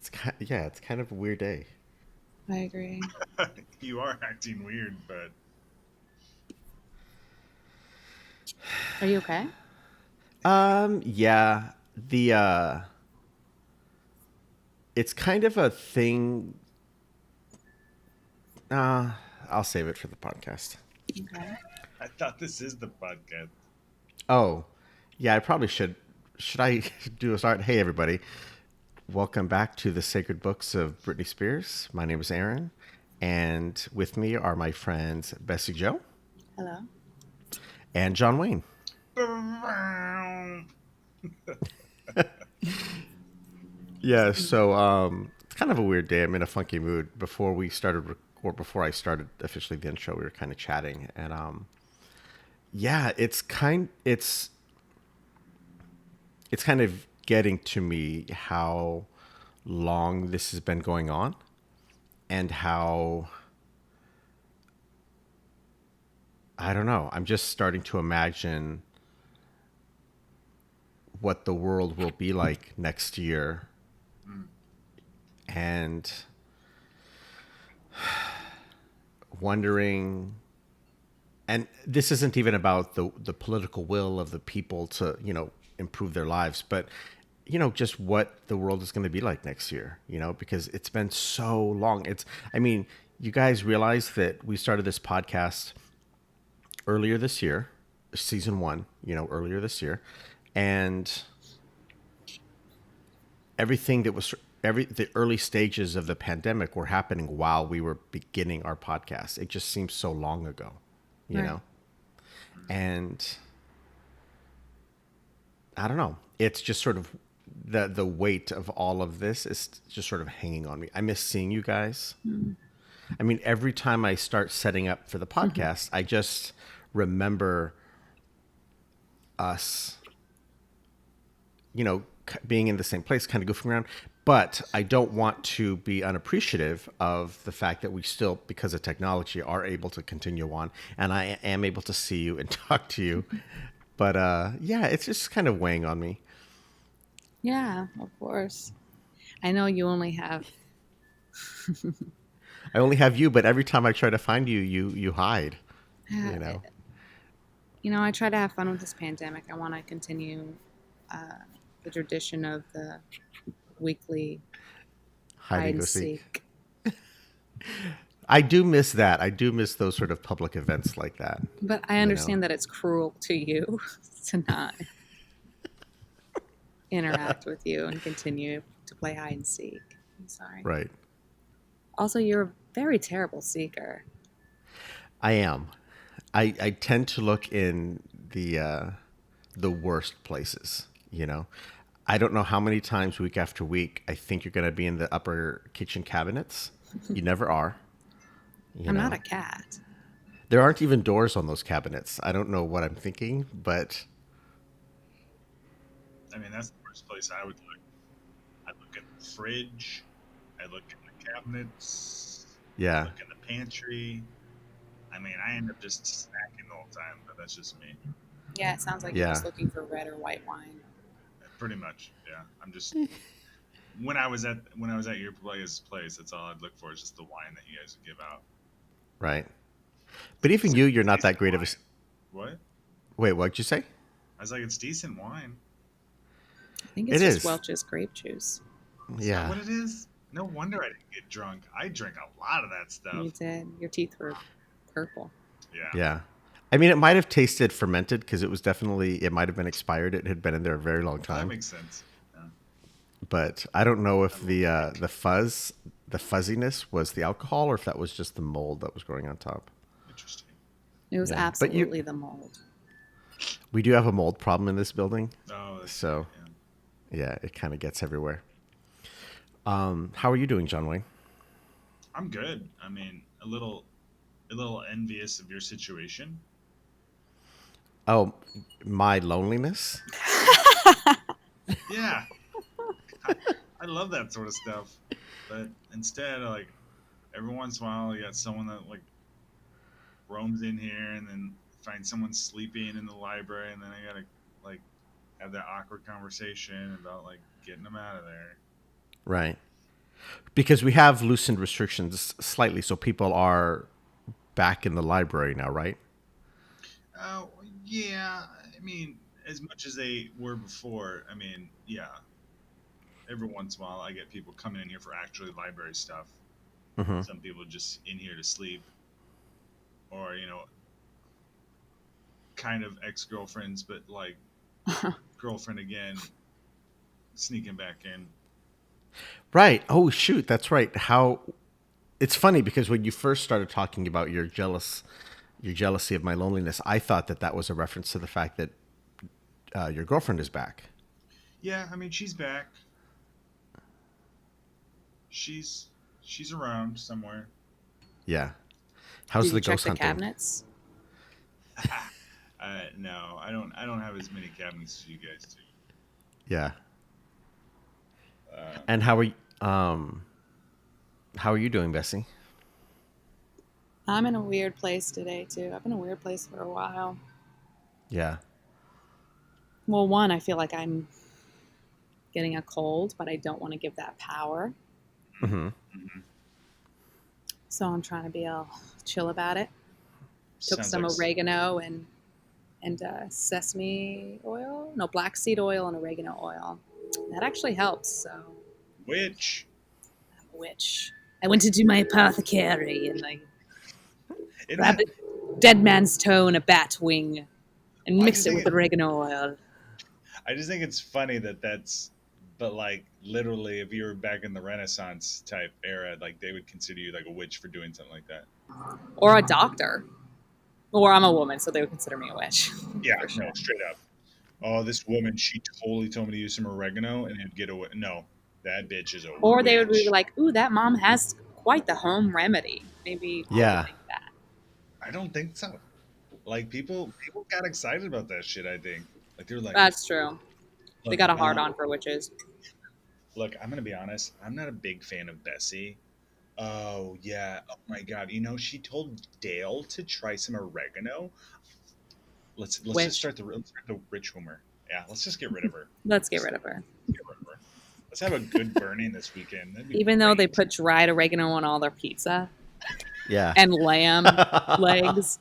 It's kind of a weird day. I agree. You are acting weird, but Are you okay? Yeah, the it's kind of a thing. Uh, I'll save it for the podcast. Okay. I thought this is the podcast. Oh, yeah, I probably should. Should I do a start? Hey, everybody. Welcome back to the Sacred Books of Britney Spears. My name is Aaron, and with me are my friends Bessie Jo Hello. and John Wayne. Yeah, so it's kind of a weird day. I'm in a funky mood. Before I started officially the intro, we were kind of chatting, and yeah, it's kind of getting to me how long this has been going on, and how I don't know. I'm just starting to imagine what the world will be like next year, Mm. and wondering. And this isn't even about the political will of the people to improve their lives, but just what the world is going to be like next year. Because it's been so long. I mean, you guys realize that we started this podcast earlier this year, season one, earlier this year, and everything that was the early stages of the pandemic were happening while we were beginning our podcast. It just seems so long ago, you Right. know. And I don't know. It's just sort of the weight of all of this is just sort of hanging on me. I miss seeing you guys. Mm. I mean, every time I start setting up for the podcast, I just remember us, being in the same place, kind of goofing around. But I don't want to be unappreciative of the fact that we still, because of technology, are able to continue on, and I am able to see you and talk to you. But yeah, it's just kind of weighing on me. Yeah, of course. I know you only have. I only have you, but every time I try to find you, you hide. uh, You know, I try to have fun with this pandemic. I want to continue uh, the tradition of the weekly hide hide and and go seek. seek. I do miss that. I do miss those sort of public events like that. But I You know, understand that it's cruel to you to not interact with you and continue to play hide and seek. I'm sorry. right? Also, you're a very terrible seeker. I am. I tend to look in the worst places. I don't know how many times week after week I think you're going to be in the upper kitchen cabinets. You never are. You I'm not a know, cat. there aren't even doors on those cabinets. I don't know what I'm thinking, but I mean, that's the first place I would look. I look in the fridge. I look in the cabinets. I yeah, look in the pantry. I mean, I end up just snacking the whole time, but that's just me. Yeah, it sounds like you're yeah, just looking for red or white wine. Pretty much, yeah. I'm just when I was at your place, that's all I'd look for is just the wine that you guys would give out. right. But even It's you're not that decent great of a. wine. What? Wait, what'd you say? I was like, it's decent wine. I think It it's just is. Welch's grape juice. Is that Yeah, what it is? No wonder I didn't get drunk. I drink a lot of that You stuff. did. Your teeth were purple. Yeah, yeah. I mean, it might have tasted fermented because it might have been expired. It had been in there a very long that time. makes sense. Yeah, But I don't know I if love that. the fuzziness was the alcohol or if that was just the mold that was growing on top. Interesting. It was Yeah, but absolutely the mold. we do have a mold problem in this building, Oh, that's right. so Yeah, yeah, it kind of gets everywhere. How are you doing, John Wayne? I'm good. I mean, a little envious of your situation. Oh, my loneliness. Yeah, I, I love that sort of stuff. But instead, like every once in a while, you got someone that like roams in here, and then find someone sleeping in the library, and then I gotta have that awkward conversation about getting them out of there. Right. Because we have loosened restrictions slightly, so people are back in the library now, right? Oh, yeah. I mean, as much as they were before, I mean, yeah. Every once in a while, I get people coming in here for actually library stuff. Hmm. Some people just in here to sleep, or kind of ex girlfriends, but like girlfriend again, sneaking back in. Right. Oh shoot, that's right. How it's funny because when you first started talking about your jealousy of my loneliness, I thought that that was a reference to the fact that your girlfriend is back. Yeah, I mean, she's back. She's she's around somewhere. Yeah. How's Did you the check ghost the hunting? cabinets? No, I don't. I don't have as many cabinets as you guys do. Yeah. Uh, And how are you doing, Bessie? I'm in a weird place today too. I've been in a weird place for a while. Yeah. Well, one, I feel like I'm getting a cold, but I don't want to give that power. Hmm. mhm. So I'm trying to be all chill about it. Took Sounds some like oregano and sesame oil, no, black seed oil and oregano oil. That actually helps. So, witch. which I went to do my apothecary and I Isn't grabbed that? a dead man's toe and a bat wing and I mixed just it think with it, oregano oil. I just think it's funny that but like literally, if you were back in the Renaissance type era, like they would consider you like a witch for doing something like that. Or a doctor. Or I'm a woman, so they would consider me a witch Yeah, for no, sure. straight up. Oh, this woman, she totally told me to use some oregano and it'd get away. No, that bitch is a Or they would be witch. like, "Ooh, that mom has quite the home remedy." Maybe they would Yeah. think that. I don't think so. Like people got excited about that shit. I think like they're like, That's true. They look, got a hard on for witches. look. I'm gonna be honest. I'm not a big fan of Bessie. Oh yeah. Oh my god. She told Dale to try some oregano. Let's just Witch. start the rich rumor. Yeah, let's just get rid of her. Let's get Let's rid of her. get rid of her. Let's have a good burning this weekend. That'd be Even though they great. put dried oregano on all their pizza Yeah. and lamb legs,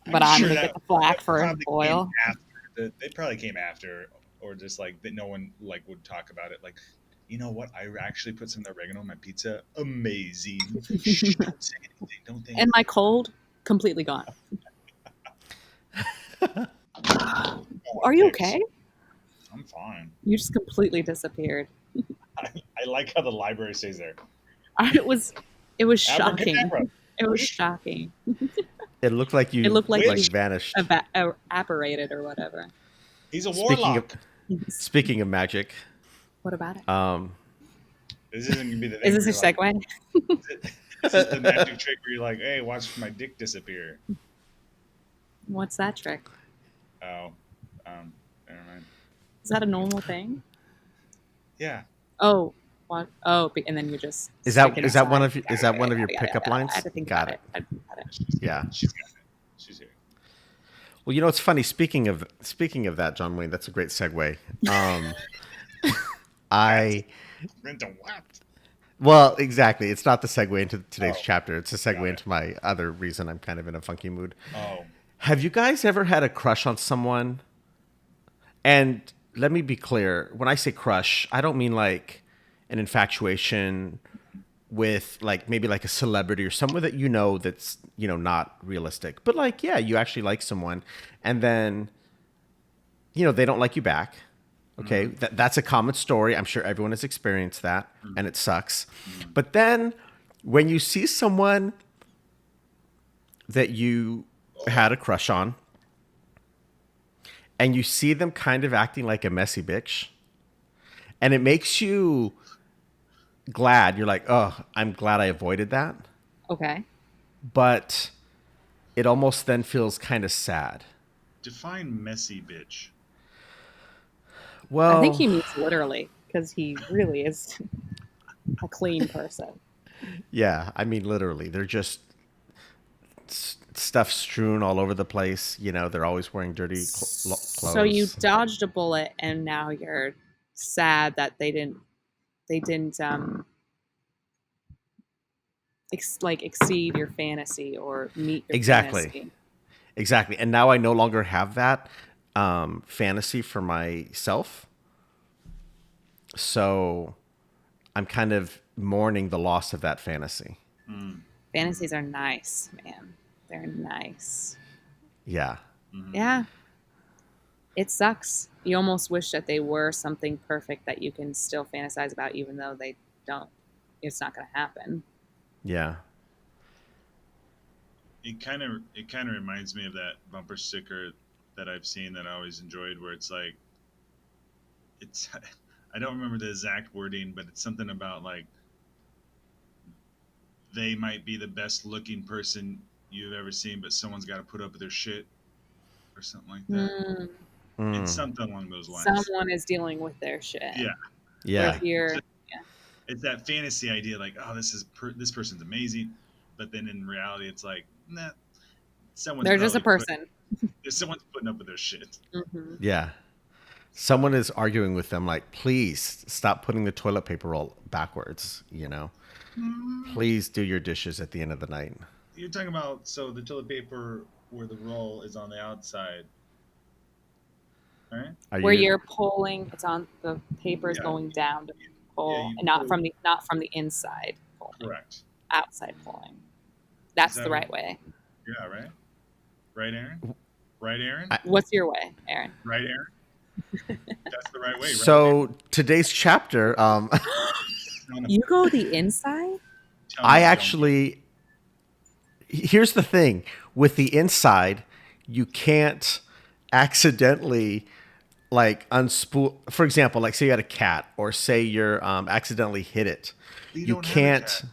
but I'm I'm sure gonna that get the flack that for probably came oil. after. They probably came after, or just like that. No one like would talk about it. Like, you know what? I actually put some oregano on my pizza. Amazing. Shh, don't say anything. Don't say And anything. my cold, completely gone. Oh, Are you thanks. okay? I'm fine. You just completely disappeared. I like how the library stays there. It was, it was shocking. Abracadabra. It was shocking. It looked like It you looked like like you Witch. vanished. apparated or whatever. He's a Speaking of warlock. speaking of magic, What about it? um, This isn't gonna be the Is thing where this you're a like, segue? this is the magic trick where you're like, hey, watch my dick disappear. What's that trick? Oh, never mind. Is that a normal thing? Yeah. Oh, what? Oh, and then you just is stick it that is that one inside. of is that one of your pickup I lines? had to think Got about it. it. I had to think about it. Yeah. She's got it. She's here. Well, it's funny. Speaking of that, John Wayne, that's a great segue. I Into what? Well, exactly. It's not the segue into today's Oh, chapter. It's a segue got it. into my other reason I'm kind of in a funky mood. Oh, Have you guys ever had a crush on someone? And let me be clear. When I say crush, I don't mean like an infatuation with like maybe like a celebrity or someone that that's, not realistic. But like, yeah, you actually like someone and then they don't like you back. Okay, mm-hmm. that's a common story. I'm sure everyone has experienced that, Mm-hmm. and it sucks. Mm-hmm. But then when you see someone that you had a crush on, and you see them kind of acting like a messy bitch, and it makes you glad. You're like, oh, I'm glad I avoided that. Okay. But it almost then feels kind of sad. Define messy bitch. I think Well, he means literally because he really is a clean person. yeah, I mean, literally, they're just stuff strewn all over the place. They're always wearing dirty clothes. So you dodged a bullet, and now you're sad that they they didn't exceed your fantasy or meet your Exactly. fantasy. Exactly. And now I no longer have that fantasy for myself. So I'm kind of mourning the loss of that fantasy. Mm. Fantasies are nice, man. They're nice. Yeah. Mhm. Yeah. It sucks. You almost wish that they were something perfect that you can still fantasize about, even though they don't. It's not going to happen. Yeah. It kind of reminds me of that bumper sticker that I've seen that I always enjoyed, where it's like it's I don't remember the exact wording, but it's something about like they might be the best looking person you've ever seen, but someone's got to put up with their shit or something like that. Hmm. It's Mm. something along those lines. Someone is dealing with their shit. Yeah, We're Yeah. like here. it's that fantasy idea, like, oh, this person's amazing, but then in reality, it's like, nah, someone's They're just a probably person. someone's putting up with their shit. Hmm. Yeah. Someone is arguing with them like, please stop putting the toilet paper roll backwards, you know? Please do your dishes at the end of the night. You're talking about so the toilet paper where the roll is on the outside, right? Are Where you you're pulling, it's on the paper is Yeah. going down to pull, you and not pull- from the inside pulling, Correct. outside pulling. That's that the right what- way. Yeah, right. Right, Aaron. Right, Aaron. What's your way, Aaron? Right, Aaron. That's the right way. Right? So today's chapter, You go the inside? Tell me I don't. actually, here's the thing with the inside, you can't accidentally like unspool. For example, like say you had a cat, or say you're accidentally hit it. You You don't have a can't.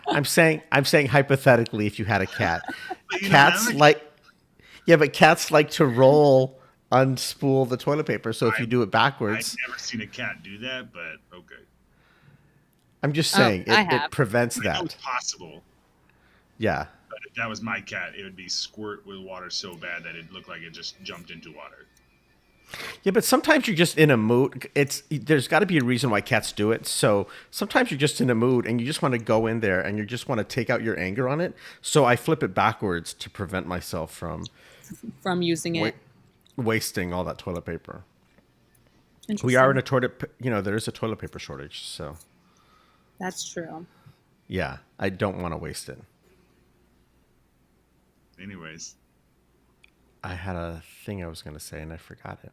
I'm saying hypothetically, if you had a cat, But you don't cats have a- like, yeah, but cats like to roll, unspool the toilet paper. So if you do it I've backwards, never seen a cat do that, but okay. I'm just Oh, saying I it have. prevents I know it's that. possible, Yeah. but if that was my cat, it would be squirt with water so bad that it looked like it just jumped into water. Yeah, but sometimes you're just in a mood. There's got to be a reason why cats do it. So sometimes you're just in a mood and you just want to go in there and you just want to take out your anger on it. So I flip it backwards to prevent myself from From using it. wasting all that toilet paper. We Interesting. are in a there is a toilet paper shortage. So That's true. yeah, I don't want to waste it. Anyways, I had a thing I was going to say and I forgot it.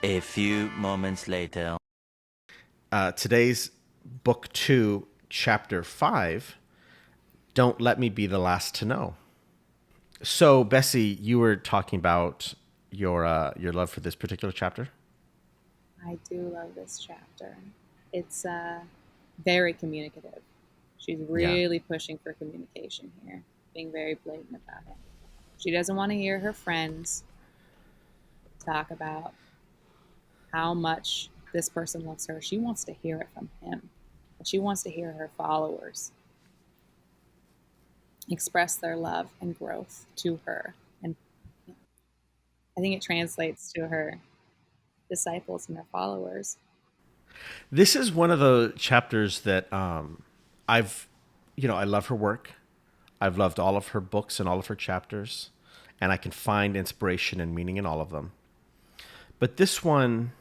A few moments later. Today's book 2, chapter 5, Don't Let Me Be the Last to Know. So, Bessie, you were talking about your love for this particular chapter. I do love this chapter. It's very communicative. She's really pushing for communication here, being very blatant about it. She doesn't want to hear her friends talk about how much this person loves her. She wants to hear it from him. And she wants to hear her followers express their love and growth to her. And I think it translates to her disciples and her followers. This is one of the chapters that I love her work. I've loved all of her books and all of her chapters, and I can find inspiration and meaning in all of them. But this one,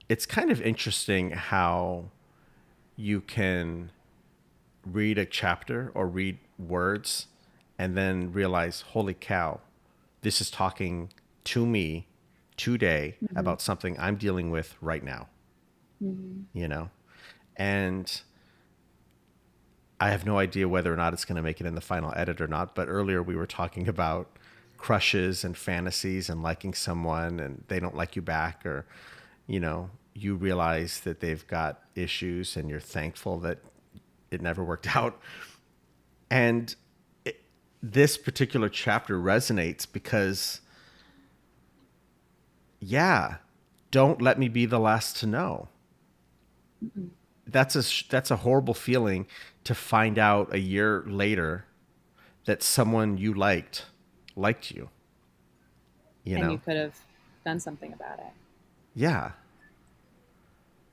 it's kind of interesting how you can read a chapter or read words and then realize, holy cow, this is talking to me today about something I'm dealing with right now. You know? And I have no idea whether or not it's going to make it in the final edit or not. But earlier we were talking about crushes and fantasies and liking someone and they don't like you back, or, you realize that they've got issues and you're thankful that it never worked out. And this particular chapter resonates because, don't let me be the last to know. That's a horrible feeling to find out a year later that someone you liked you. And you could have done something about it. Yeah.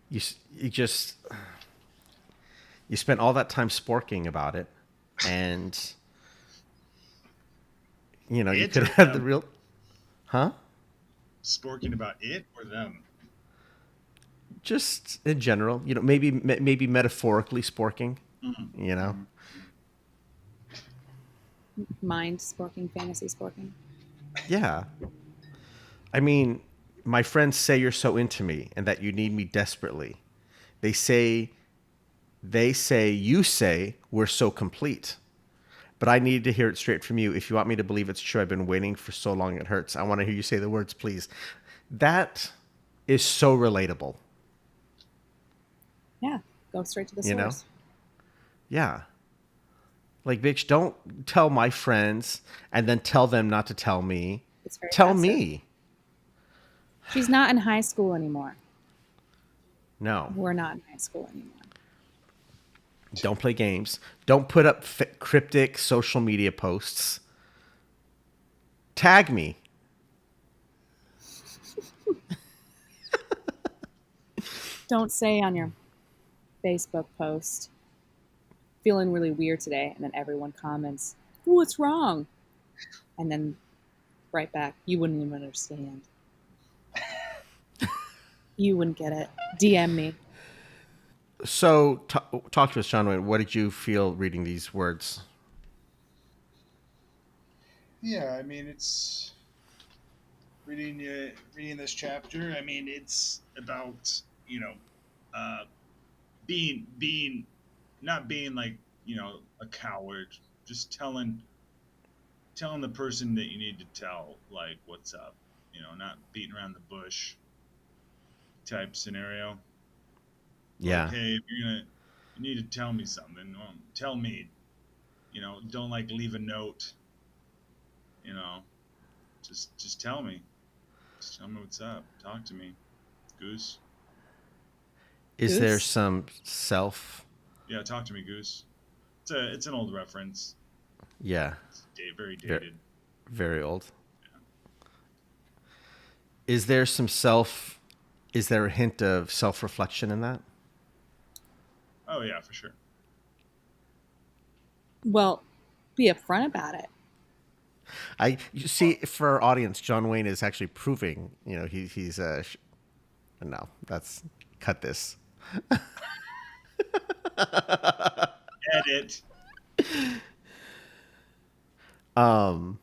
you just you spent all that time sporking about it, and you It could or have had the them? real, huh? Sporking about it or them? Just in general, maybe metaphorically sporking, you know. Mhm. Mind sporking, fantasy sporking. Yeah, I mean, my friends say you're so into me and that you need me desperately. They say, you say we're so complete. But I need to hear it straight from you. If you want me to believe it's true, I've been waiting for so long it hurts. I want to hear you say the words, please. That is so relatable, Yeah, go straight to the you know? source. Yeah. Like, bitch, don't tell my friends and then tell them not to tell me. It's very Tell passive. me. She's not in high school anymore. No. We're not in high school anymore. Don't play games. Don't put up cryptic social media posts. Tag me. Don't say on your Facebook post, feeling really weird today, and then everyone comments, what's wrong? And then right back, you wouldn't even understand. You wouldn't get it. DM me. So, talk to us, John Wayne. What did you feel reading these words? Yeah, I mean, it's reading this chapter. I mean, it's about uh, being not being like a coward, just telling the person that you need to tell like what's up. Not beating around the bush type scenario. Like, Yeah. hey, if you need to tell me something. Well, tell me. Don't like leave a note. You know, just tell me. Just tell me what's up. Talk to me, Goose. Is there Goose? some self? Yeah, talk to me, Goose. It's an old reference. Yeah. It's very Very, dated. very old. Is there some self? Is there a hint of self-reflection in that? Oh yeah, for sure. Well, be upfront about it. You see, for our audience, John Wayne is actually proving. He's no, that's cut this. Edit. Do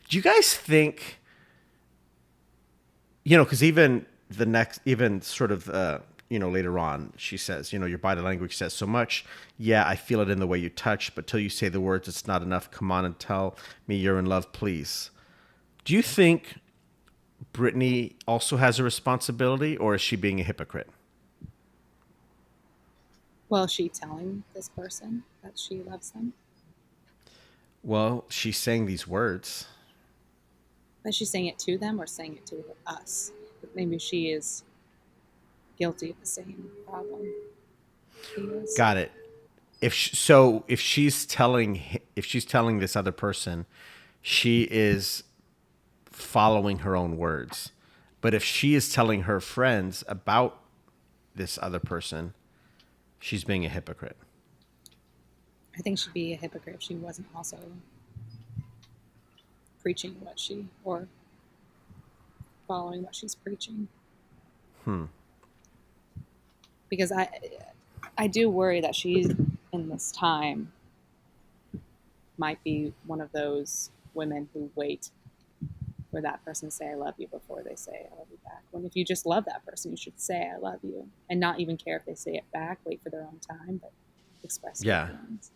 you guys think? Because even the next, even sort of, later on, she says, your body language says so much. Yeah, I feel it in the way you touch, but till you say the words, it's not enough. Come on and tell me you're in love, please. Do you think Britney also has a responsibility, or is she being a hypocrite? Well, is she telling this person that she loves them? Well, she's saying these words. Is she saying it to them or saying it to us? But maybe she is guilty of the same problem he is. Got it. If she's telling this other person, she is following her own words. But if she is telling her friends about this other person, she's being a hypocrite. I think she'd be a hypocrite if she wasn't also preaching what she or following what she's preaching. Because I do worry that she in this time might be one of those women who wait for that person to say I love you before they say I love you back. When if you just love that person, you should say I love you and not even care if they say it back, wait for their own time, but express your Yeah. feelings.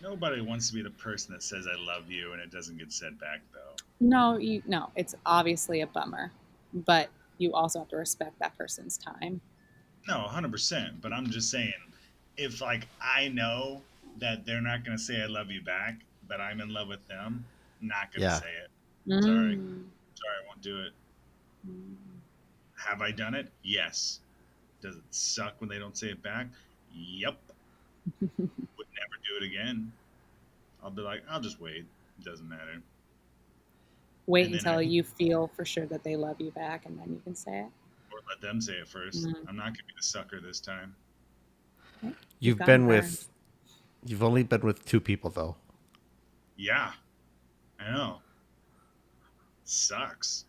Nobody wants to be the person that says I love you and it doesn't get said back though. No, it's obviously a bummer, but you also have to respect that person's time. No, 100%. But I'm just saying, if like I know that they're not gonna say I love you back, but I'm in love with them, I'm not gonna Yeah. say it. Sorry, Mm. sorry, I won't do it. Mm. Have I done it? Yes. Does it suck when they don't say it back? Yep. Would never do it again. I'll be like, I'll just wait. It doesn't matter. Wait And then until you feel for sure that they love you back, and then you can say it. or Let them say it first. Mm. I'm not gonna be the sucker this time. Okay. You've gotten been burned. with, you've only been with two people though. Yeah, I know. Sucks.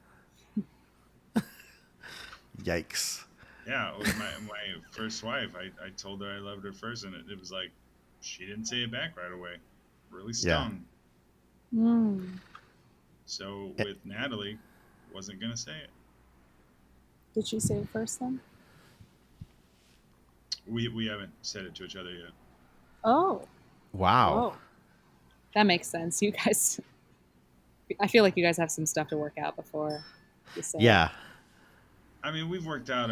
Yikes. Yeah, with my first wife, I told her I loved her first, and it was like she didn't say it back right away. Really Yeah. stung. Mm. So Eh, with Natalie, wasn't gonna say it. Did she say it first then? We haven't said it to each other yet. Oh, Wow. whoa. That makes sense. You guys, I feel like you guys have some stuff to work out before you say it. Yeah. I mean, we've worked out.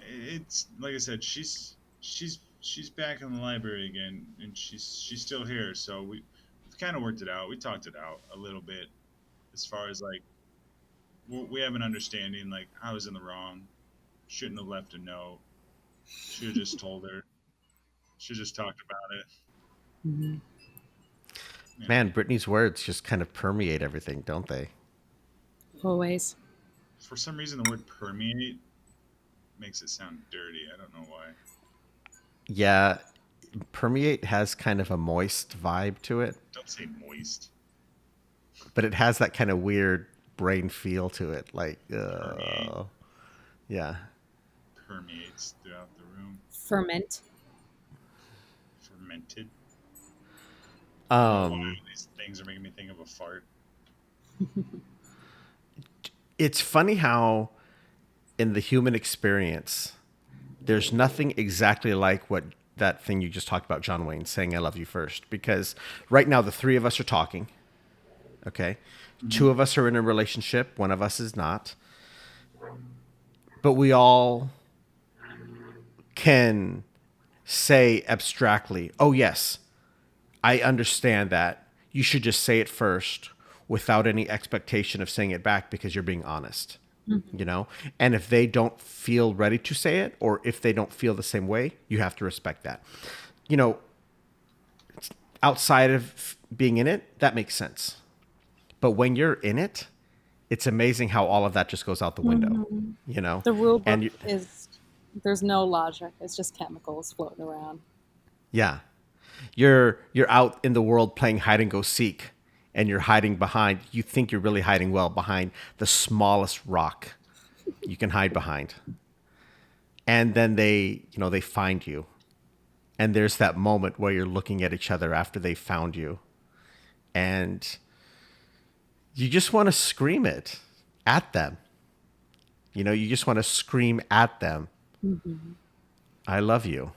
It's like I said, she's back in the library again, and she's still here. So we've kind of worked it out. We talked it out a little bit as far as like we have an understanding. Like I was in the wrong. Shouldn't have left a note. Should have just told her. Should have just talked about it. Mhm. Yeah. Man, Brittany's words just kind of permeate everything, don't they? Always. For some reason, the word permeate makes it sound dirty. I don't know why. Yeah. Permeate has kind of a moist vibe to it, Don't say moist. but it has that kind of weird brain feel to it. Like, Permeate yeah. permeates throughout the room. Ferment. Fermented. I don't know why Um, these things are making me think of a fart. it's funny how in the human experience, there's nothing exactly like what that thing you just talked about, John Wayne, saying I love you first. Because right now, the three of us are talking. Okay. Two of us are in a relationship, one of us is not. But we all can say abstractly, oh, yes, I understand that. You should just say it first without any expectation of saying it back because you're being honest. You know, and if they don't feel ready to say it, or if they don't feel the same way, you have to respect that. You know, outside of being in it, that makes sense. But when you're in it, it's amazing how all of that just goes out the window. Mhm. You know, The rule book and you, is there's no logic. It's just chemicals floating around. yeah, you're out in the world playing hide and go seek, and you're hiding behind. You think you're really hiding well behind the smallest rock you can hide behind, and then they find you, and there's that moment where you're looking at each other after they found you, and you just want to scream it at them. You know, you just want to scream at them, Mm-hmm. I love you.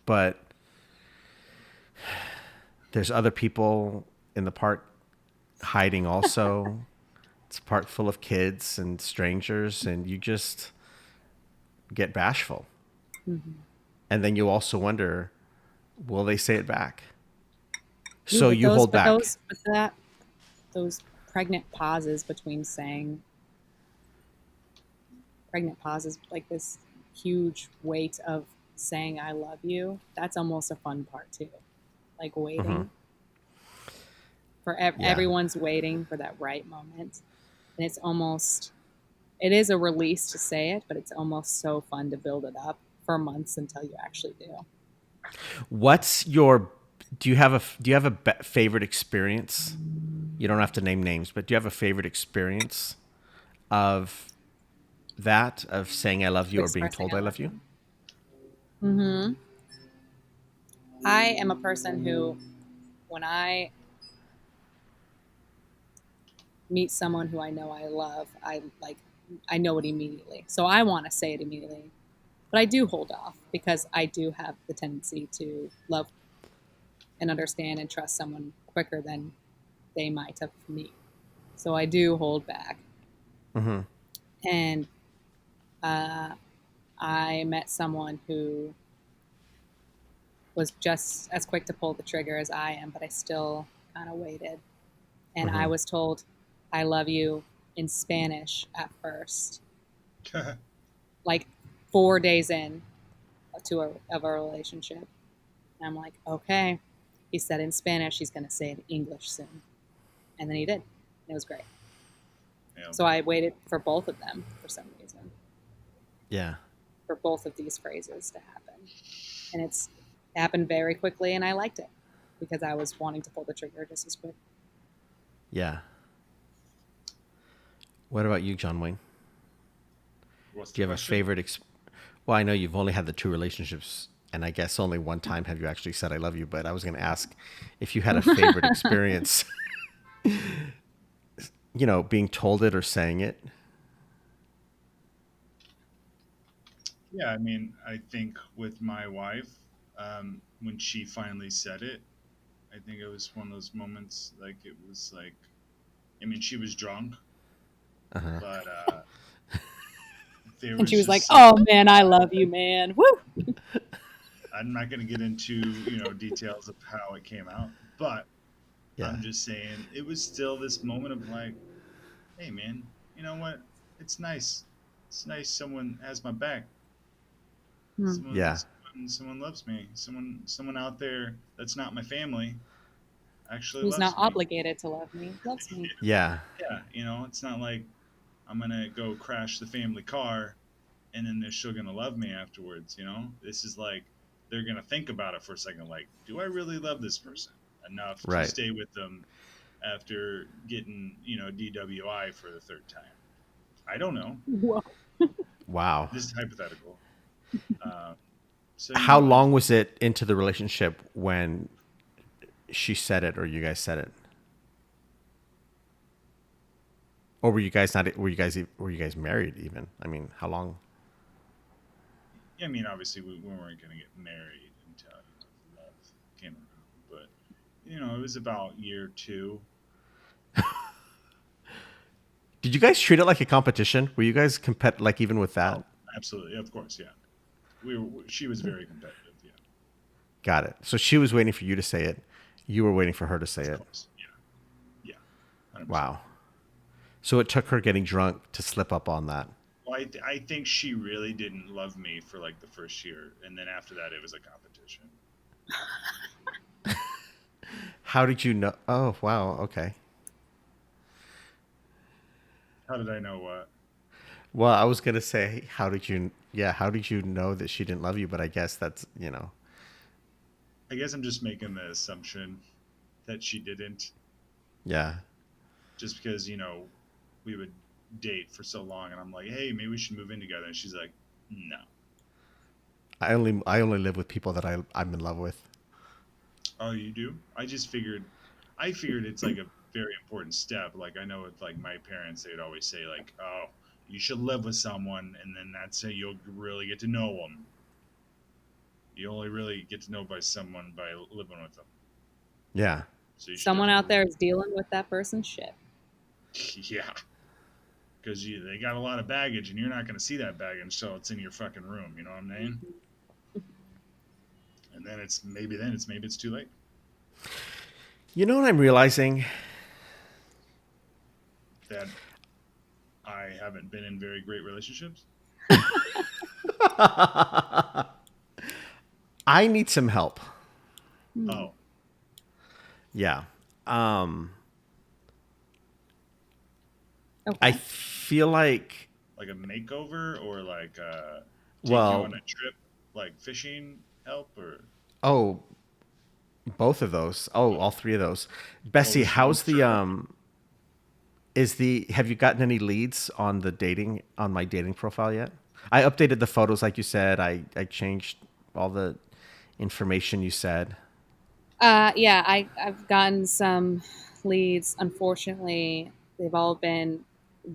But there's other people in the park hiding also. It's a park full of kids and strangers, and you just get bashful. Mm-hmm. And then you also wonder, will they say it back? Ooh, So you hold back. Those pregnant pauses between saying pregnant pauses, like this huge weight of saying I love you. That's almost a fun part too. Like waiting for Yeah. everyone's waiting for that right moment, and it is a release to say it, but it's almost so fun to build it up for months until you actually do. What's your do you have a favorite experience? You don't have to name names, but do you have a favorite experience of that, of saying I love you or being Expressing told I I love love you? you. Mm-hmm. I am a person who, when I meet someone who I know I love, I know it immediately. So I want to say it immediately. But I do hold off because I do have the tendency to love and understand and trust someone quicker than they might have me. So I do hold back. Mm-hmm. And uh, I met someone who was just as quick to pull the trigger as I am, but I still kind of waited. And I Mm-hmm. was told, I love you in Spanish at first, like 4 days in of a relationship. And I'm like, okay. He said in Spanish, he's going to say it in English soon. And then he did. It was great. Yeah. So I waited for both of them for some reason. Yeah. for both of these phrases to happen. And it's happened very quickly, and I liked it because I was wanting to pull the trigger just as quick. Yeah. What about you, John Wayne? What's Do the you have a question? favorite? Well, I know you've only had the two relationships, and I guess only one time have you actually said "I love you." But I was going to ask if you had a favorite experience, being told it or saying it. Yeah, I mean, I think with my wife, when she finally said it, I think it was one of those moments. Like it was like, I mean, she was drunk, Uh huh. but there And she was was like, just some. "Oh man, I love you, man. Woo!" I'm not going to get into details of how it came out, but Yeah. I'm just saying it was still this moment of like, hey man, you know what? It's nice. It's nice someone has my back. Hmm. Someone Yeah. someone loves me. Someone out there that's not my family actually Who's not loves me. obligated to love me loves me. Yeah. Yeah, it's not like I'm gonna go crash the family car and then they're still gonna love me afterwards. This is like they're gonna think about it for a second. Like, do I really love this person enough to Right. stay with them after getting DWI for the third time? I don't know. Whoa. Wow. This is hypothetical. Um, so How long was it into the relationship when she said it or you guys said it? Or were you guys not? Were you guys married even? I mean, how long? I mean, obviously we weren't gonna get married until love came around, but it was about year two. Did you guys treat it like a competition? Were you guys compet like even with that? Oh, absolutely, of course, yeah. She was very competitive, yeah. Got it. So she was waiting for you to say it. You were waiting for her to say Of it. course, yeah, yeah, 100%. Wow. So it took her getting drunk to slip up on that. Well, I think she really didn't love me for like the first year, and then after that, it was a competition. How did you know? Oh, wow. Okay. How did I know what? Well, I was gonna say, how did you? Yeah, how did you know that she didn't love you? But I guess that's. I guess I'm just making the assumption that she didn't, Yeah. just because we would date for so long, and I'm like, hey, maybe we should move in together, and she's like, no. I only live with people that I'm in love with. Oh, you do? I figured it's like a very important step. Like I know with like my parents, they would always say like, "Oh, you should live with someone, and then that's how you'll really get to know them. You only really get to know by someone by living with them. Yeah. So you should Someone out definitely, there is dealing with that person's shit. yeah, because they got a lot of baggage, and you're not going to see that baggage until it's in your fucking room. You know what I'm saying? And then maybe it's too late. You know what I'm realizing? That I haven't been in very great relationships. I need some help. Hmm. Oh, Yeah. Um, I Okay. feel like, like a makeover or like take you on well, a trip, like fishing help or oh, both of those. Oh, all three of those. oh, Bessie, this is one how's for the all. have you gotten any leads on my dating profile yet? I updated the photos like you said. I changed all the information you said. Yeah, I've gotten some leads. Unfortunately, they've all been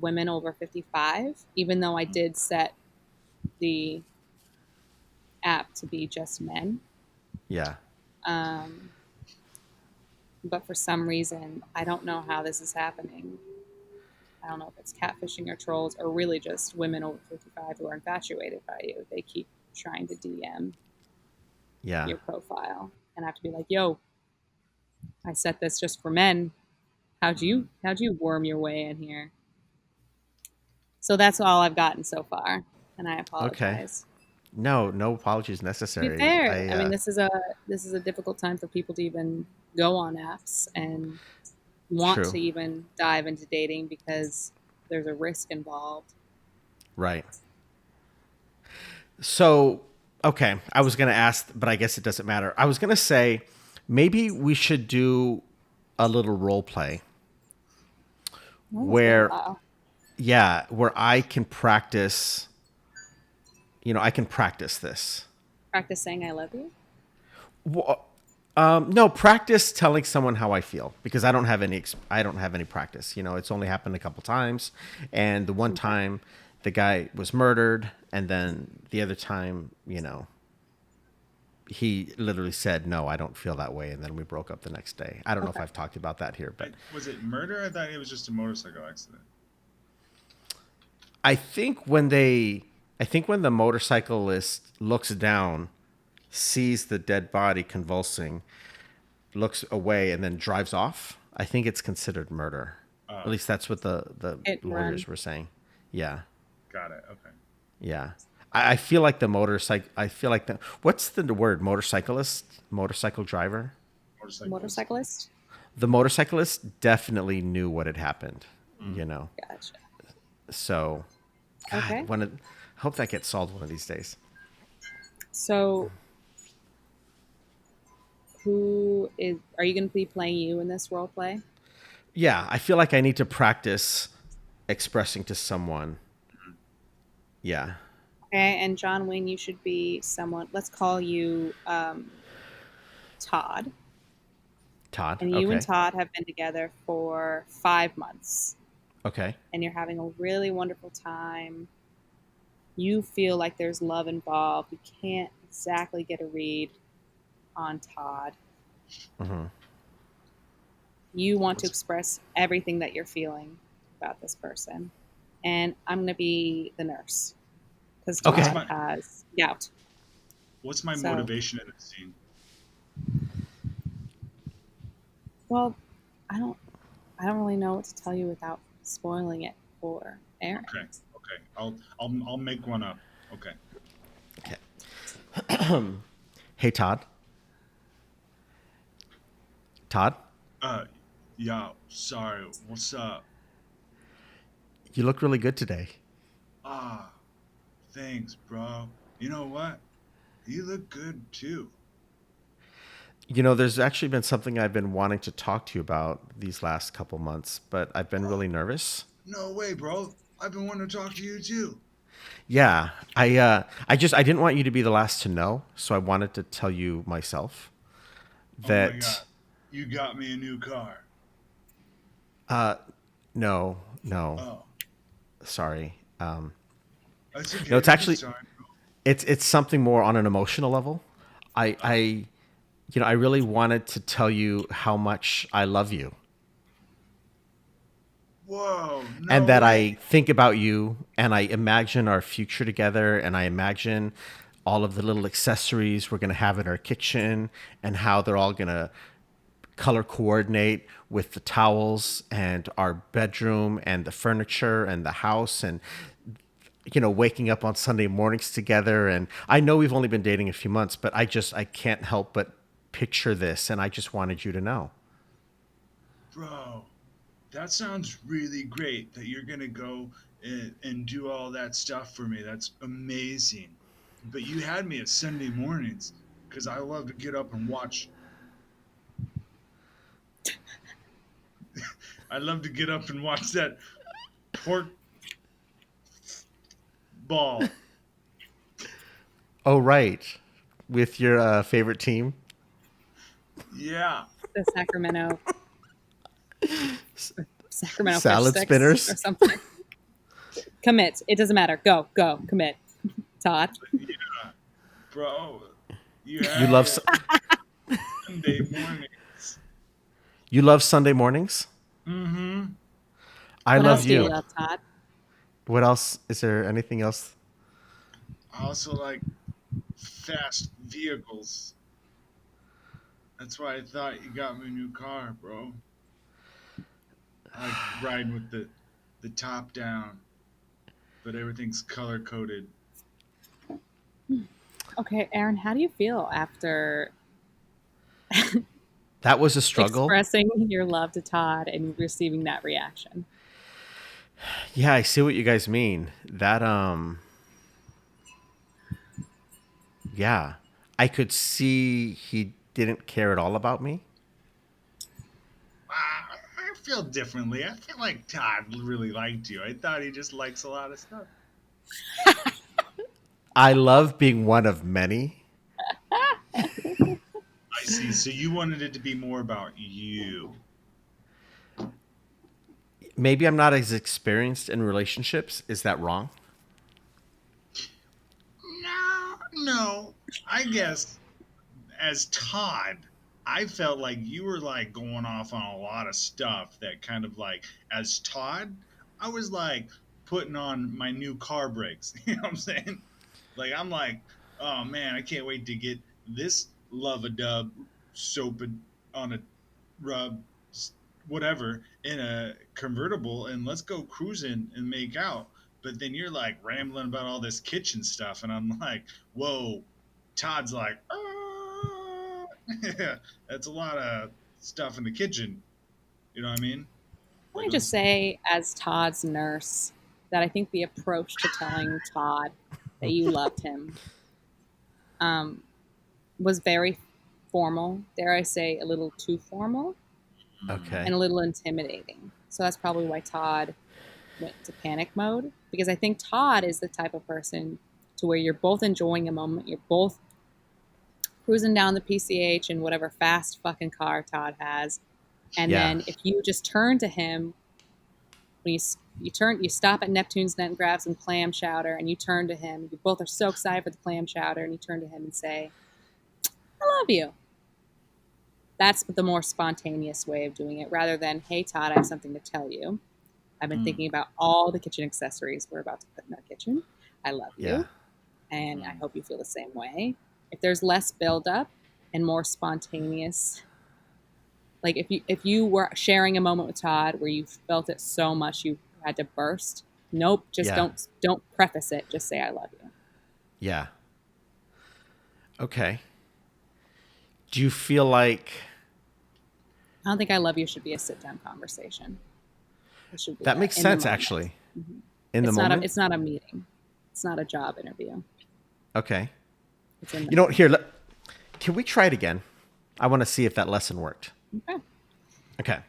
women over 55, even though I did set the app to be just men. Yeah. Um, but for some reason, I don't know how this is happening. I don't know if it's catfishing or trolls or really just women over 55 who are infatuated by you. They keep trying to DM Yeah. your profile and I have to be like, yo, I set this just for men. Mm. How'd you worm your way in here? So that's all I've gotten so far, and I Okay. apologize. No, no apologies To be necessary. fair, I I mean this is a difficult time for people to even go on apps and want True. to even dive into dating because there's a risk involved. Right. So, okay, I was going to ask, but I guess it doesn't matter. I was going to say maybe we should do a little role play Oh, it's been a where, while. yeah, where I can practice, I can practice this. Practice saying I love you. Well, no, practice telling someone how I feel because I don't have any. I don't have any practice. It's only happened a couple times, and the one Okay. time the guy was murdered, and then the other time, he literally said, "No, I don't feel that way," and then we broke up the next day. I don't know if Okay. I've talked about that here, but Was it murder? I thought it was just a motorcycle accident. I think when they, I think when the motorcyclist looks down, sees the dead body convulsing, looks away and then drives off, I think it's considered murder. At Oh, least that's what the Hit and run. lawyers were saying. Yeah, got it. Okay. yeah. I feel like the motorcycle. I feel like the what's the word? Motorcyclist, motorcycle driver. Motorcyclist. Motorcyclist. The motorcyclist definitely knew what had happened. Mm. Gotcha. So, Okay. God, I hope that gets solved one of these days. So, who is? Are you going to be playing you in this role play? Yeah, I feel like I need to practice expressing to someone. Yeah, Okay. And John Wayne, you should be someone. Let's call you Todd. Todd. And you and Okay. Todd have been together for 5 months, Okay. and you're having a really wonderful time. You feel like there's love involved. You can't exactly get a read on Todd. Hmm. You want to What's express everything that you're feeling about this person. And I'm going to be the nurse because Okay. what's Todd my has gout. what's my So, motivation in this scene? well, I don't I don't really know what to tell you without spoiling it for Aaron. Okay. Okay. I'll make one up. Okay. Okay. Hey, Todd. Todd, Uh, yeah. Sorry. What's up? you look really good today. Ah, thanks, bro. You know what? You look good too. There's actually been something I've been wanting to talk to you about these last couple months, but I've been Oh, really nervous. no way, bro. I've been wanting to talk to you too. Yeah, I didn't want you to be the last to know, so I wanted to tell you myself Oh my god. that You got me a new car. uh no, no, Oh, sorry. that's No, okay. it's You can actually start. it's something more on an emotional level. I Oh, I I really wanted to tell you how much I love you whoa. and No that way. I think about you and I imagine our future together and I imagine all of the little accessories we're going to have in our kitchen and how they're all going to color coordinate with the towels and our bedroom and the furniture and the house and waking up on Sunday mornings together. And I know we've only been dating a few months, but I can't help but picture this and I just wanted you to know. Bro, that sounds really great that you're going to go and do all that stuff for me. That's amazing. But you had me at Sunday mornings because I love to get up and watch. I love to get up and watch that pork ball. Oh, right. With your favorite team. Yeah. The Sacramento fish Salad sticks or spinners. something. Commit. It doesn't matter. Go, go, commit. Todd. Yeah. Bro, you You had me love at Sunday mornings. you love Sunday mornings? Mm-hmm. I What love else do you you. love, Todd? What else? Is there anything else? I also like fast vehicles. That's why I thought you got me a new car, bro. I like riding with the top down, but everything's color coded. Okay, Aaron, how do you feel after That was a struggle. expressing your love to Todd and receiving that reaction? Yeah, I see what you guys mean. yeah. I could see he didn't care at all about me. I feel differently. I feel like Todd really liked you. I thought he just likes a lot of stuff. I love being one of many. I see. So you wanted it to be more about you. Maybe I'm not as experienced in relationships. Is that wrong? No, no. I guess as Todd, I felt like you were like going off on a lot of stuff that kind of like, as Todd, I was like putting on my new car brakes. You know what I'm saying? Like, I'm like, oh man, I can't wait to get this love a dub soap on a rub, whatever, in a convertible, and let's go cruising and make out. But then you're like rambling about all this kitchen stuff, and I'm like, whoa. Todd's like, yeah, that's a lot of stuff in the kitchen. You know what I mean? Let Like, me just say, as Todd's nurse, that I think the approach to telling Todd that you loved him um, was very formal, dare I say, a little too formal and Okay. a little intimidating. So that's probably why Todd went to panic mode, because I think Todd is the type of person to where you're both enjoying a moment, you're both cruising down the PCH in whatever fast fucking car Todd has, and Yeah. then if you just turn to him when you stop at Neptune's Net and grab some clam chowder, and you turn to him. You both are so excited for the clam chowder, and you turn to him and say, "I love you." That's the more spontaneous way of doing it, rather than, "Hey Todd, I have something to tell you. I've been thinking about all the kitchen accessories we're about to put in our kitchen. I love you, Yeah. and I hope you feel the same way." If there's less buildup and more spontaneous, like if you were sharing a moment with Todd where you felt it so much you had to burst, nope, just Yeah. don't preface it. Just say I love you. Yeah. Okay. Do you feel like I don't think I love you should be a sit down conversation. It should be that makes in the sense moment. actually? Mhm. In the It's not moment? it's not a meeting. It's not a job interview. Okay. It's in the You know what? moment. Here, can we try it again? I want to see if that lesson worked. Okay. Okay.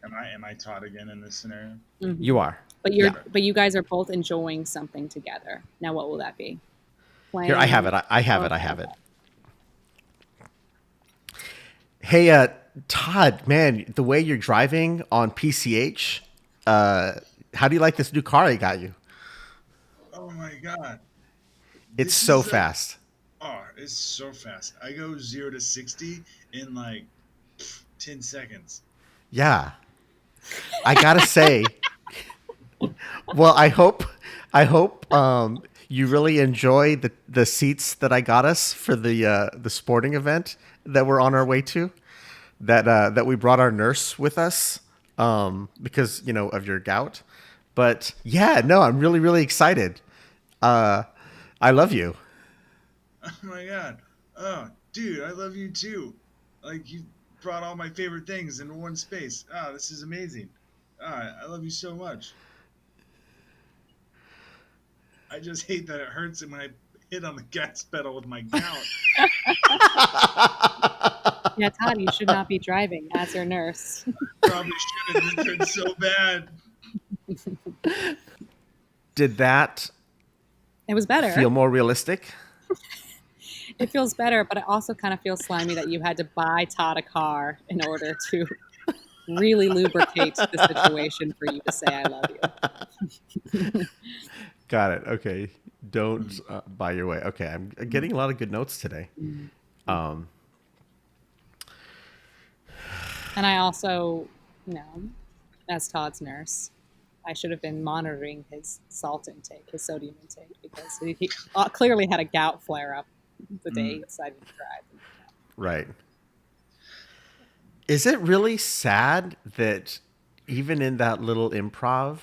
am I Todd again in this scenario? Mhm. You are. But Yeah. you guys are both enjoying something together. Now what will that be? Here, I have Playing. it. I have it. I Okay. have it. Hey, Todd, man, the way you're driving on PCH, how do you like this new car I got you? Oh my god. It's This so is a fast. Oh, it's so fast. I go 0 to 60 in like 10 seconds. Yeah. I gotta say, well, I hope you really enjoy the seats that I got us for the sporting event that we're on our way to. That we brought our nurse with us because of your gout. But yeah, no, I'm really really excited. Uh, I love you. Oh my god. Oh, dude, I love you too. Like, you brought all my favorite things into one space. Ah, this is amazing. Ah, I love you so much. I just hate that it hurts when I hit on the gas pedal with my gout. Yeah, Todd, you should not be driving as your nurse. Probably shouldn't. This hurts so bad. Did that It was better. feel more realistic? It feels better, but it also kind of feels slimy that you had to buy Todd a car in order to really lubricate the situation for you to say I love you. Got it. Okay. Don't buy your way. Okay. I'm getting a lot of good notes today. Um, And I also, as Todd's nurse, I should have been monitoring his salt intake, his sodium intake, because he clearly had a gout flare up the day he decided to drive. right. Is it really sad that even in that little improv,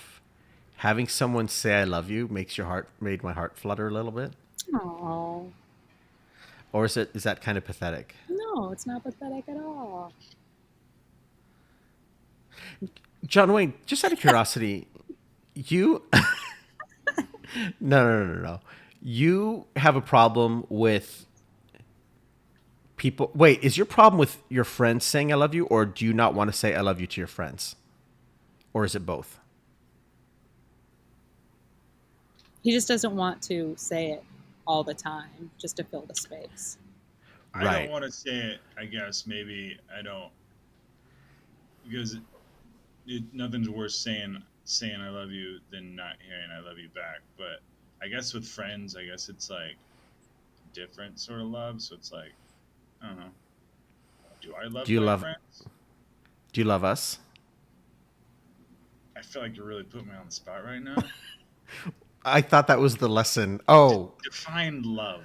having someone say "I love you" made my heart flutter a little bit? Oh, Or is that kind of pathetic? no, it's not pathetic at all. John Wayne, just out of curiosity, you no. You have a problem with people. Wait, is your problem with your friends saying I love you, or do you not want to say I love you to your friends? Or is it both? He just doesn't want to say it all the time just to fill the space. I don't Right. want to say it. I guess maybe I don't because nothing's worse saying I love you than not hearing I love you back. But I guess with friends, I guess it's like different sort of love. So it's like I don't know. Do I Do love you my love friends? do you love us? I feel like you're really putting me on the spot right now. I thought that was the lesson. Oh, Define love.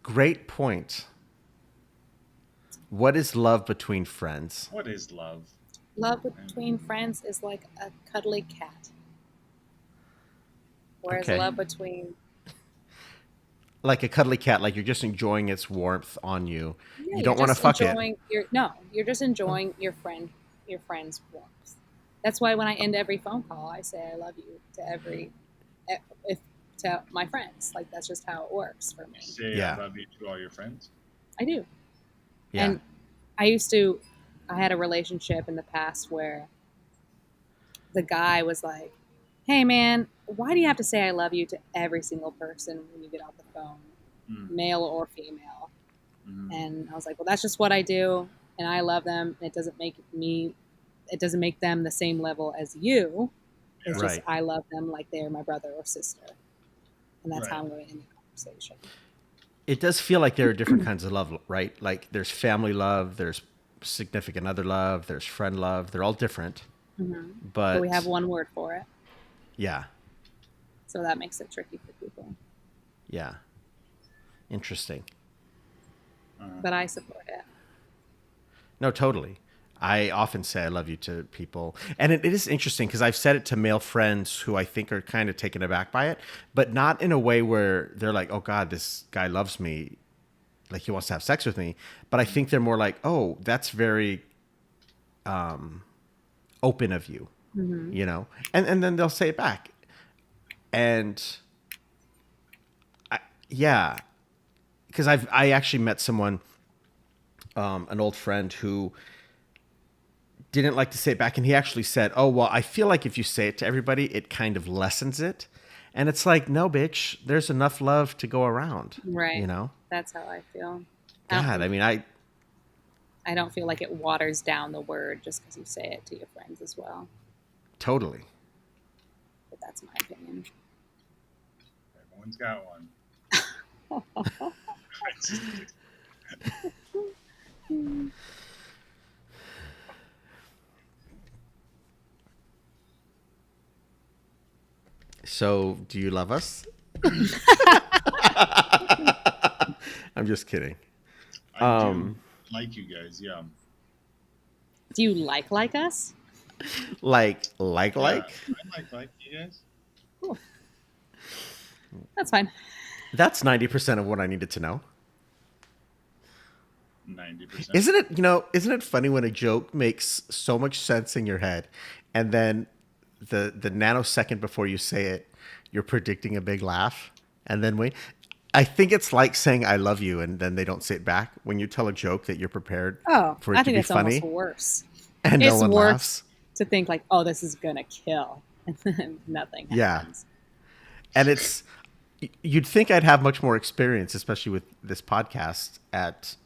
great point. What is love between friends? What is love? Love between friends is like a cuddly cat. Whereas Okay. love between Like a cuddly cat, like you're just enjoying its warmth on you. yeah, You you're don't want to just fuck it. enjoying you're just enjoying your friend's warmth. That's why when I end every phone call, I say I love you to if to my friends. Like that's just how it works for me. Say Yeah. I love you to all your friends. I do. Yeah. And I had a relationship in the past where the guy was like, hey man, why do you have to say I love you to every single person when you get off the phone, Mm. male or female? Mhm. And I was like, well, that's just what I do, and I love them. And it doesn't make them the same level as you. It's Yeah. just Right. I love them like they're my brother or sister, and that's Right. how I'm going to end the conversation. It does feel like there are different kinds of love, right? Like there's family love, there's significant other love, there's friend love. They're all different. Mm-hmm. But But we have one word for it, yeah. so that makes it tricky for people. Yeah. Interesting. But I support it. No, totally. I often say I love you to people. And it is interesting because I've said it to male friends who I think are kind of taken aback by it, but not in a way where they're like, oh God, this guy loves me. Like he wants to have sex with me. But I think they're more like, oh, that's very open of you, Mm-hmm. you know? And then they'll say it back. And yeah, because I actually met someone, an old friend who didn't like to say it back, and he actually said, "Oh well, I feel like if you say it to everybody, it kind of lessens it." And it's like, no, bitch, there's enough love to go around. Right. You know? That's how I feel. God, I mean, I don't feel like it waters down the word just because you say it to your friends as well. totally. But that's my opinion. Everyone's got one. So, do you love us? I'm just kidding. I do like you guys. Yeah. Do you like us? Like. Yeah, I like you guys. Cool. That's fine. That's 90% of what I needed to know. 90%. Isn't it funny when a joke makes so much sense in your head and then the nanosecond before you say it, you're predicting a big laugh, and then I think it's like saying I love you and then they don't say it back when you tell a joke that you're prepared for it I to think be it's funny almost worse. and It's no one worse laughs. to think like, oh, this is gonna kill, and then nothing happens. And you'd think I'd have much more experience, especially with this podcast, at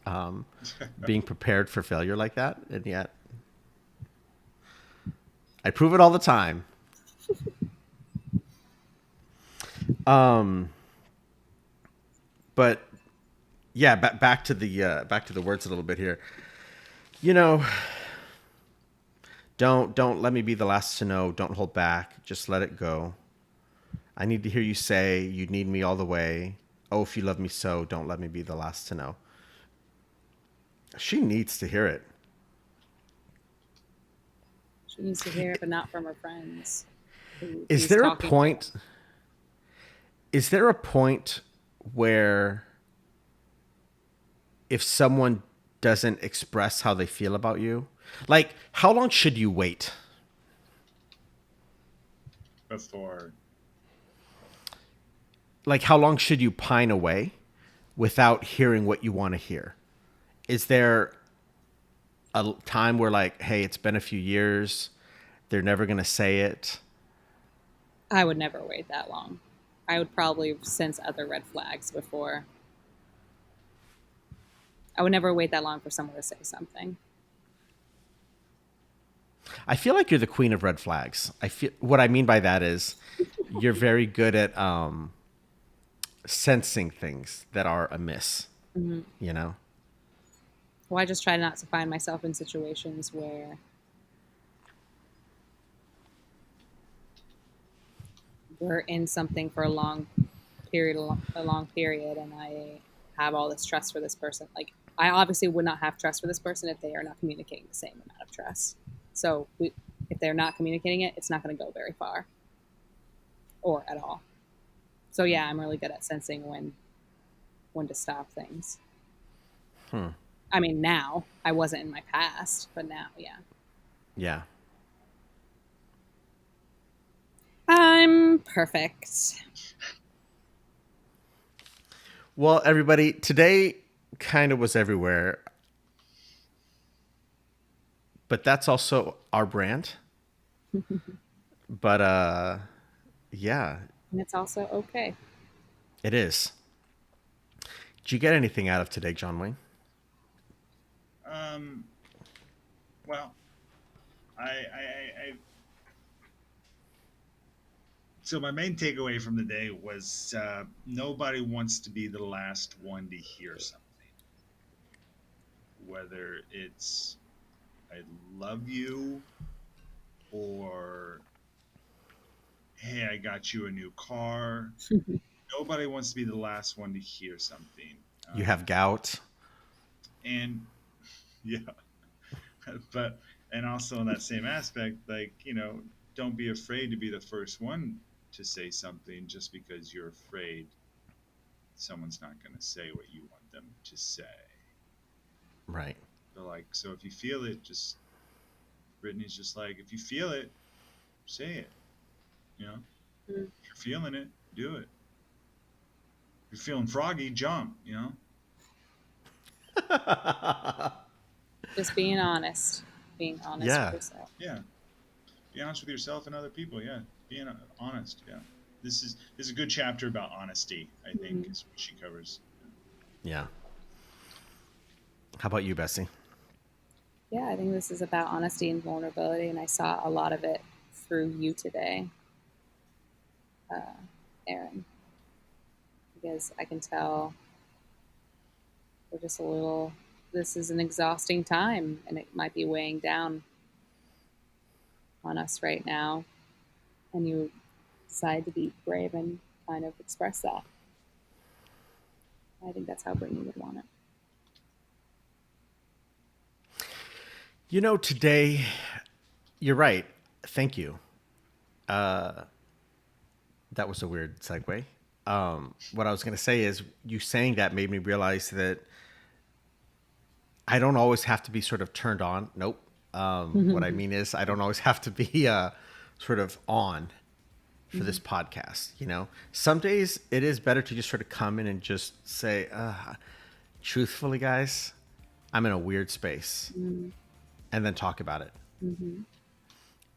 being prepared for failure like that, and yet I prove it all the time. But yeah, back to the words a little bit here. You know, don't let me be the last to know. Don't hold back. Just let it go. I need to hear you say you need me all the way. Oh, if you love me so, don't let me be the last to know. She needs to hear it. She needs to hear it, but not from her friends. Is there a point? Is there a point where if someone doesn't express how they feel about you, like how long should you wait? Before. like, how long should you pine away without hearing what you want to hear? Is there a time where, like, hey, it's been a few years, they're never going to say it? I would never wait that long. I would probably sense other red flags before. I would never wait that long for someone to say something. I feel like you're the queen of red flags. What I mean by that is you're very good at sensing things that are amiss, you know? Well, I just try not to find myself in situations where we're in something for a long period, and I have all this trust for this person. Like, I obviously would not have trust for this person if they are not communicating the same amount of trust. So if they're not communicating it, it's not going to go very far or at all. So yeah, I'm really good at sensing when to stop things. I mean, now. I wasn't in my past, but now, yeah. Yeah. I'm perfect. Well, everybody, today kind of was everywhere, but that's also our brand. But yeah, And it's also okay. it is. Did you get anything out of today, John Wayne? Well, so my main takeaway from the day was nobody wants to be the last one to hear something. Whether it's I love you or hey, I got you a new car. Nobody wants to be the last one to hear something. You have gout. And yeah, but and also in that same aspect, like, don't be afraid to be the first one to say something just because you're afraid someone's not going to say what you want them to say. Right. So if you feel it, Brittany's just like, if you feel it, say it. If you're feeling it, do it. If you're feeling froggy, jump. Just being honest. Being honest with yourself. Yeah. Be honest with yourself and other people. Yeah. Being honest. Yeah. This is a good chapter about honesty, I think, is what she covers. Yeah. How about you, Bessie? Yeah, I think this is about honesty and vulnerability, and I saw a lot of it through you today, Aaron, because I can tell we're just this is an exhausting time, and it might be weighing down on us right now, and you decide to be brave and kind of express that. I think that's how Britney would want it. Today, you're right. Thank you. That was a weird segue. What I was going to say is you saying that made me realize that I don't always have to be sort of turned on. Nope. What I mean is I don't always have to be sort of on for this podcast. Some days it is better to just sort of come in and just say, truthfully, guys, I'm in a weird space. And then talk about it.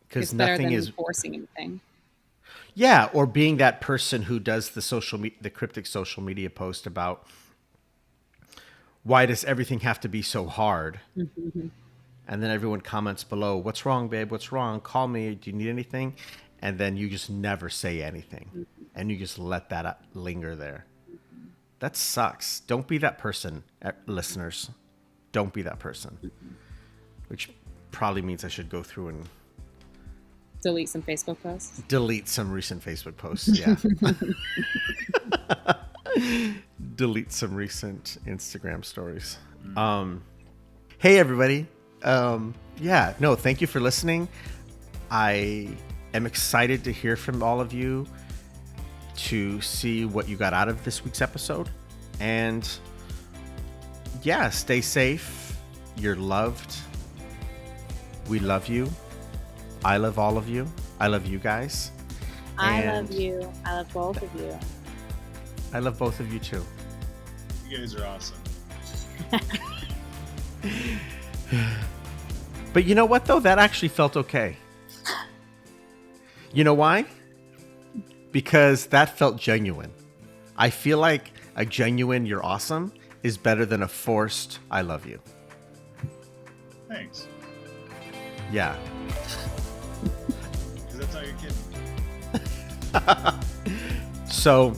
Because nothing is forcing anything. Yeah, or being that person who does the cryptic social media post about why does everything have to be so hard? And then everyone comments below, what's wrong, babe? What's wrong? Call me. Do you need anything? And then you just never say anything. And you just let that linger there. That sucks. Don't be that person, listeners. Don't be that person. Which probably means I should go through and delete some Facebook posts. Delete some recent Facebook posts, yeah. Delete some recent Instagram stories. Hey, everybody. Thank you for listening. I am excited to hear from all of you, to see what you got out of this week's episode. And yeah, stay safe. You're loved. We love you. I love all of you. I love you guys. I love you. I love both of you. I love both of you too. You guys are awesome. But you know what, though? That actually felt okay. You know why? Because that felt genuine. I feel like a genuine "you're awesome" is better than a forced "I love you." Thanks. Yeah. Because that's how you're kidding. So,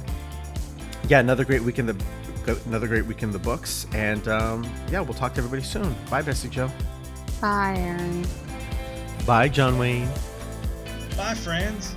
yeah, another great week in the books, and yeah, we'll talk to everybody soon. Bye, Bessie Jo. Bye, Aaron. Bye, John Wayne. Bye, friends.